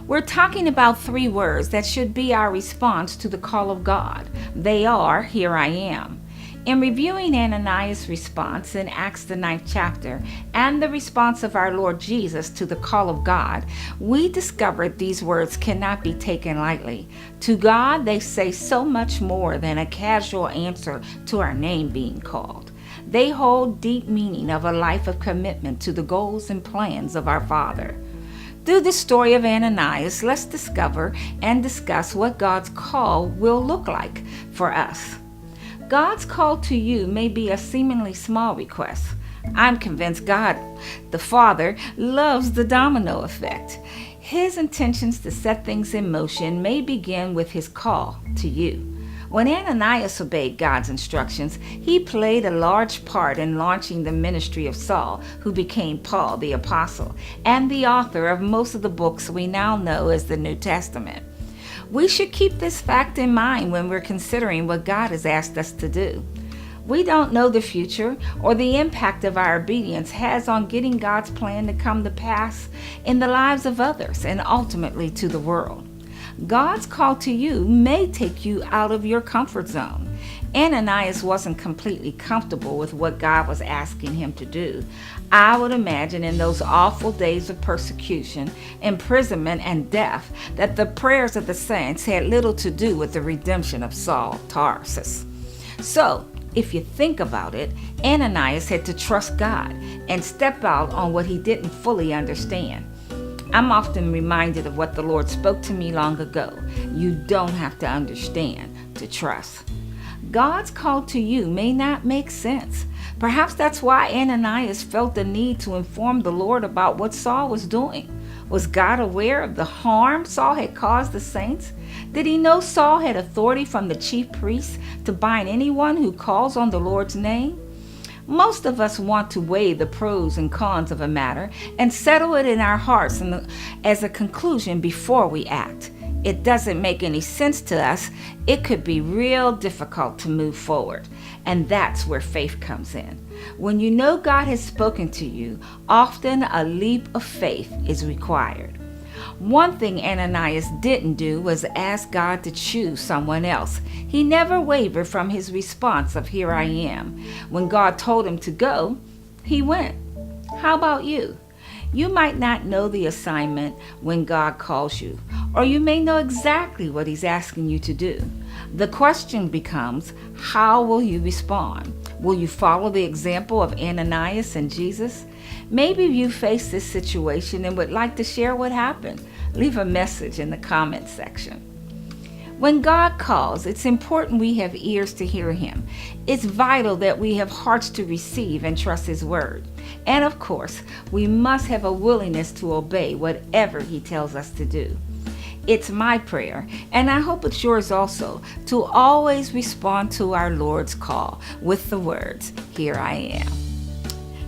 We're talking about three words that should be our response to the call of God. They are, "Here I am." In reviewing Ananias' response in Acts the 9th chapter and the response of our Lord Jesus to the call of God, we discovered these words cannot be taken lightly. To God, they say so much more than a casual answer to our name being called. They hold deep meaning of a life of commitment to the goals and plans of our Father. Through the story of Ananias, let's discover and discuss what God's call will look like for us. God's call to you may be a seemingly small request. I'm convinced God, the Father, loves the domino effect. His intentions to set things in motion may begin with his call to you. When Ananias obeyed God's instructions, he played a large part in launching the ministry of Saul, who became Paul the Apostle, and the author of most of the books we now know as the New Testament. We should keep this fact in mind when we're considering what God has asked us to do. We don't know the future or the impact of our obedience has on getting God's plan to come to pass in the lives of others and ultimately to the world. God's call to you may take you out of your comfort zone. Ananias wasn't completely comfortable with what God was asking him to do. I would imagine in those awful days of persecution, imprisonment, and death that the prayers of the saints had little to do with the redemption of Saul of Tarsus. So, if you think about it, Ananias had to trust God and step out on what he didn't fully understand. I'm often reminded of what the Lord spoke to me long ago. You don't have to understand to trust. God's call to you may not make sense. Perhaps that's why Ananias felt the need to inform the Lord about what Saul was doing. Was God aware of the harm Saul had caused the saints? Did he know Saul had authority from the chief priests to bind anyone who calls on the Lord's name? Most of us want to weigh the pros and cons of a matter and settle it in our hearts as a conclusion before we act. It doesn't make any sense to us. It could be real difficult to move forward. And that's where faith comes in. When you know God has spoken to you, often a leap of faith is required. One thing Ananias didn't do was ask God to choose someone else. He never wavered from his response of "Here I am." When God told him to go, he went. How about you? You might not know the assignment when God calls you, or you may know exactly what he's asking you to do. The question becomes, how will you respond? Will you follow the example of Ananias and Jesus? Maybe you face this situation and would like to share what happened. Leave a message in the comment section. When God calls, it's important we have ears to hear him. It's vital that we have hearts to receive and trust his word. And of course, we must have a willingness to obey whatever he tells us to do. It's my prayer, and I hope it's yours also, to always respond to our Lord's call with the words, "Here I am."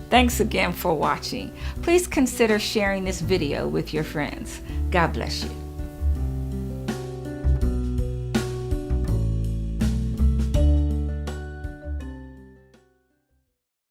Thanks again for watching. Please consider sharing this video with your friends. God bless you.